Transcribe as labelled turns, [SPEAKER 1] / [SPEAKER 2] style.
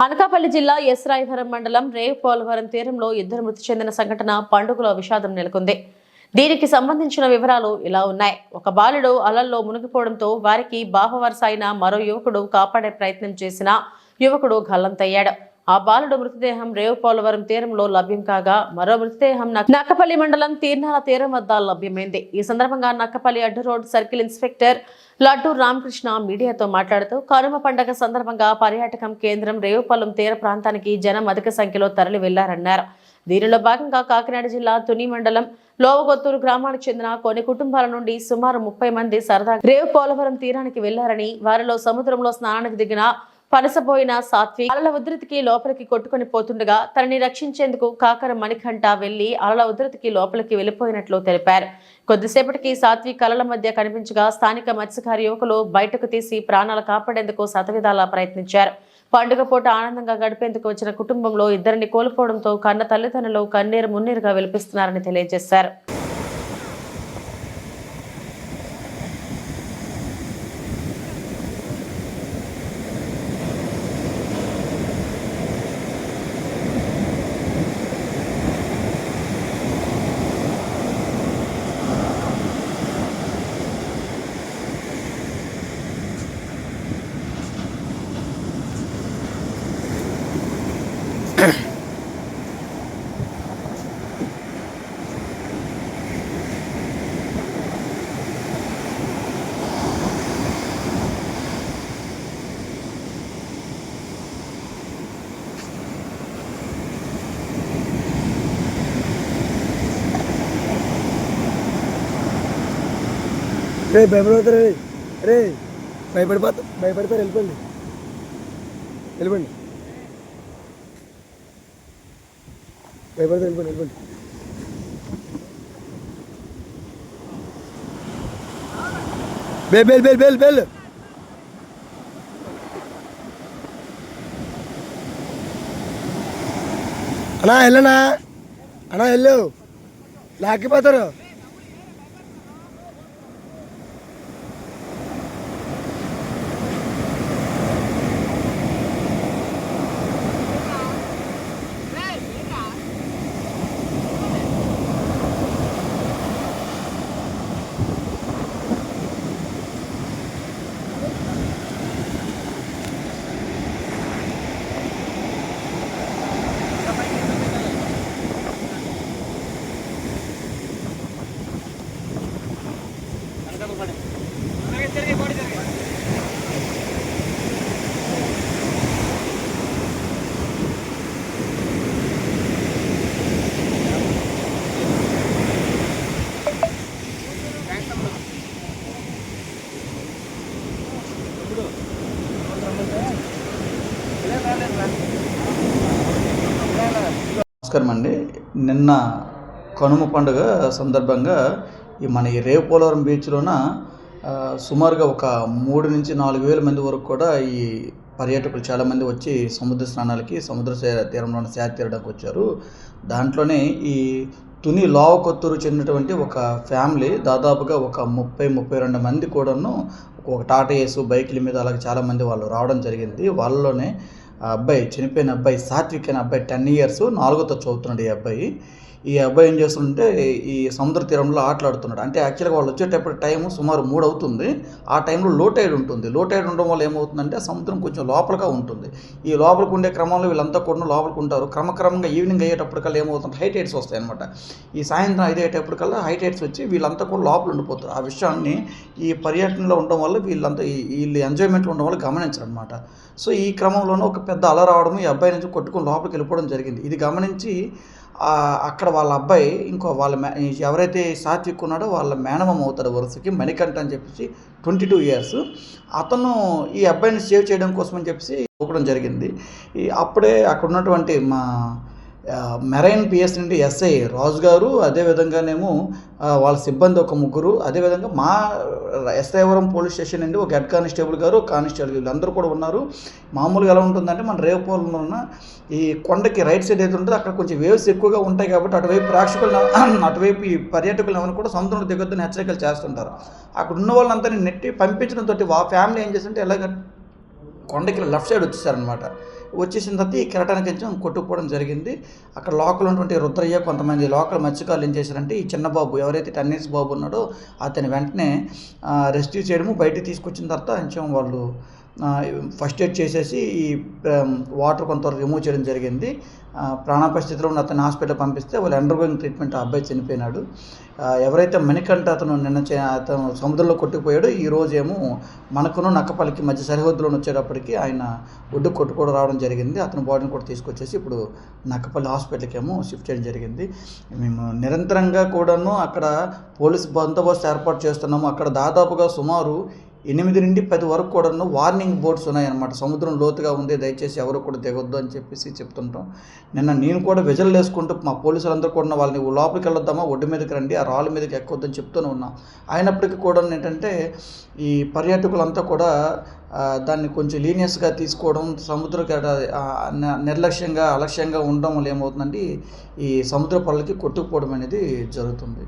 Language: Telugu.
[SPEAKER 1] అనకాపల్లి జిల్లా ఎస్రాయవరం మండలం రేవ్ పోలవరం తీరంలో ఇద్దరు మృతి చెందిన సంఘటన పండుగలో విషాదం నెలకొంది. దీనికి సంబంధించిన వివరాలు ఇలా ఉన్నాయి. ఒక బాలుడు అలల్లో మునిగిపోవడంతో వారికి బాహవరుస అయిన మరో యువకుడు కాపాడే ప్రయత్నం చేసిన యువకుడు గల్లంతయ్యాడు. ఆ బాలుడు మృతదేహం రేవ్ పోలవరం తీరంలో లభ్యం కాగా మరో మృతదేహం నక్కపల్లి మండలం తీర్నాల తీరం వద్ద లభ్యమైంది. ఈ సందర్భంగా నక్కపల్లి అడ్డు road circle inspector laddu Ramakrishna మీడియాతో మాట్లాడుతూ కనుమ పండుగ సందర్భంగా పర్యాటకం కేంద్రం రేవుపాలెం తీర ప్రాంతానికి జనం అధిక సంఖ్యలో తరలి వెళ్లారన్నారు. దీనిలో భాగంగా కాకినాడ జిల్లా తుని మండలం లోవగొత్తూరు గ్రామానికి చెందిన కొన్ని కుటుంబాల నుండి సుమారు 30 మంది సరదాగా రేవు పోలవరం తీరానికి వెళ్లారని, వారిలో సముద్రంలో స్నానానికి దిగిన పనసబోయిన సాత్విక్ అలల ఉధృతికి లోపలికి కొట్టుకుని పోతుండగా తనని రక్షించేందుకు కాకర మణికంఠ వెళ్లి అలల ఉధృతికి లోపలికి వెళ్లిపోయినట్లు తెలిపారు. కొద్దిసేపటికి సాత్విక్ అలల మధ్య కనిపించగా స్థానిక మత్స్యకార యువకులు బయటకు తీసి ప్రాణాలు కాపాడేందుకు శతవిధాలా ప్రయత్నించారు. పండుగ పూట ఆనందంగా గడిపేందుకు వచ్చిన కుటుంబంలో ఇద్దరిని కోల్పోవడంతో కన్న తల్లిదండ్రులు కన్నీరు మున్నీరుగా విలపిస్తున్నారని తెలియజేశారు.
[SPEAKER 2] రే భయపడతారు రే భయపడతారు వెళ్ళిపోండి వెళ్ళిపోండి బెల్ బెల్ బెల్ బెల్ అన్నా వెళ్ళనా అన్నా వెళ్ళు లాక్కిపోతారు.
[SPEAKER 3] నమస్కారం అండి. నిన్న కనుమ పండుగ సందర్భంగా మన ఈ రేవ్ పోలవరం బీచ్లోన సుమారుగా ఒక 3 నుంచి 4 వేల మంది వరకు కూడా ఈ పర్యాటకులు చాలామంది వచ్చి సముద్ర స్నానాలకి సముద్ర తీరంలోని సేద తీరడానికి వచ్చారు. దాంట్లోనే ఈ తుని లోవకొత్తూరు చెందినటువంటి ఒక ఫ్యామిలీ దాదాపుగా ఒక 30-32 మంది కూడాను ఒక టాటా ఏసు బైకుల మీద అలాగే చాలామంది వాళ్ళు రావడం జరిగింది. వాళ్ళలోనే అబ్బాయి చనిపోయిన అబ్బాయి సాత్విక్ అనే అబ్బాయి 10 years 4వ తరగతి చదువుతున్నాడు. ఈ అబ్బాయి ఏం చేస్తుంటే ఈ సముద్ర తీరంలో ఆటలాడుతున్నాడు. అంటే యాక్చువల్గా వాళ్ళు వచ్చేటప్పుడు టైం సుమారు 3 అవుతుంది. ఆ టైంలో లో టైడ్ ఉంటుంది. లో టైడ్ ఉండడం వల్ల ఏమవుతుందంటే సముద్రం కొంచెం లోపలగా ఉంటుంది. ఈ లోపలికి ఉండే క్రమంలో వీళ్ళంతా కూడా లోపలికి ఉంటారు. క్రమక్రమంగా ఈవినింగ్ అయ్యేటప్పటికల్లా ఏమవుతుంది, హై టైడ్స్ వస్తాయి అనమాట. ఈ సాయంత్రం 5 అయ్యేటప్పటికల్లా హై టైడ్స్ వచ్చి వీళ్ళంతా కూడా లోపల ఉండిపోతారు. ఆ విషయాన్ని ఈ పర్యటనలో ఉండడం వల్ల వీళ్ళు ఎంజాయ్మెంట్లో ఉండడం వల్ల గమనించరు అనమాట. సో ఈ క్రమంలోనే ఒక పెద్ద అల రావడం, ఈ అబ్బాయి నుంచి కొట్టుకొని లోపలికి వెళ్ళిపోవడం జరిగింది. ఇది గమనించి అక్కడ వాళ్ళ అబ్బాయి ఎవరైతే సాత్విక్ ఉన్నాడో వాళ్ళ మేనమామ అవుతాడు వరుసకి, మణికంఠ అని చెప్పేసి 22 years. అతను ఈ అబ్బాయిని సేవ్ చేయడం కోసం అని చెప్పేసి ఒప్పడం జరిగింది. అప్పుడే అక్కడ ఉన్నటువంటి మా మెరైన్ పిఎస్ నుండి ఎస్ఐ రాజు గారు, అదేవిధంగానేమో వాళ్ళ సిబ్బంది ఒక 3, అదేవిధంగా మా ఎస్ఐవరం పోలీస్ స్టేషన్ నుండి ఒక హెడ్ కానిస్టేబుల్ గారు, కానిస్టేబుల్ వీళ్ళందరూ కూడా ఉన్నారు. మామూలుగా ఎలా ఉంటుందంటే మన రేవుపాలెంలో ఉన్న ఈ కొండకి రైట్ సైడ్ అయితే ఉంటుందో అక్కడ కొంచెం వేవ్స్ ఎక్కువగా ఉంటాయి కాబట్టి అటువైపు ఈ పర్యాటకులు ఎవరు కూడా సముద్రంలో దిగొద్దని హెచ్చరికలు చేస్తుంటారు. అక్కడ ఉన్న వాళ్ళంతా నెట్టి పంపించడంతో ఆ ఫ్యామిలీ ఏం చేస్తుంటే ఎలాగ కొండకి లెఫ్ట్ సైడ్ వచ్చేసారనమాట. వచ్చేసిన తర్వాత ఈ కెరటానికి కొంచెం కొట్టుకుపోవడం జరిగింది. అక్కడ లోకల్ ఉన్నటువంటి రుద్రయ్య, కొంతమంది లోకల్ మత్స్యకారులు ఏం చేశారంటే, ఈ చిన్న బాబు ఎవరైతే 10 years బాబు ఉన్నాడో అతని వెంటనే రెస్క్యూ చేయడము, బయటికి తీసుకొచ్చిన తర్వాత కొంచెం వాళ్ళు ఫస్ట్ ఎయిడ్ చేసేసి ఈ వాటర్ కొంతవరకు రిమూవ్ చేయడం జరిగింది. ప్రాణాపాయ స్థితిలో ఉన్న అతను హాస్పిటల్ పంపిస్తే వాళ్ళు అండర్గోయింగ్ ట్రీట్మెంట్. ఆ అబ్బాయి చనిపోయినాడు. ఎవరైతే మణికంఠ అతను అతను సముద్రంలో కొట్టుకుపోయాడో ఈ రోజేమో మనకును నక్కపల్లికి మధ్య సరిహద్దులో వచ్చేటప్పటికి ఆయన ఒడ్డు కొట్టుకోవడం రావడం జరిగింది. అతని బాడీని కూడా తీసుకొచ్చేసి ఇప్పుడు నక్కపల్లి హాస్పిటల్కి ఏమో షిఫ్ట్ చేయడం జరిగింది. మేము నిరంతరంగా కూడాను అక్కడ పోలీసు బందోబస్తు ఏర్పాటు చేస్తున్నాము. అక్కడ దాదాపుగా సుమారు 8 నుండి 10 వరకు కూడాను వార్నింగ్ బోర్డ్స్ ఉన్నాయన్నమాట. సముద్రం లోతుగా ఉంది, దయచేసి ఎవరు కూడా దిగొద్దు అని చెప్పేసి చెప్తుంటాం. నిన్న నేను కూడా విజువల్ వేసుకుంటూ మా పోలీసులందరూ కూడా వాళ్ళని లోపలికి వెళ్ళొద్దామా, ఒడ్డు మీదకి రండి, ఆ రాళ్ళ మీదకి ఎక్కొద్దని చెప్తూనే ఉన్నాం. అయినప్పటికీ కూడా ఏంటంటే ఈ పర్యాటకులంతా కూడా దాన్ని కొంచెం లీనియస్గా తీసుకోవడం, సముద్ర నిర్లక్ష్యంగా అలక్ష్యంగా ఉండడం వల్ల ఏమవుతుందంటే ఈ సముద్ర పొరలకి కొట్టుకుపోవడం అనేది జరుగుతుంది.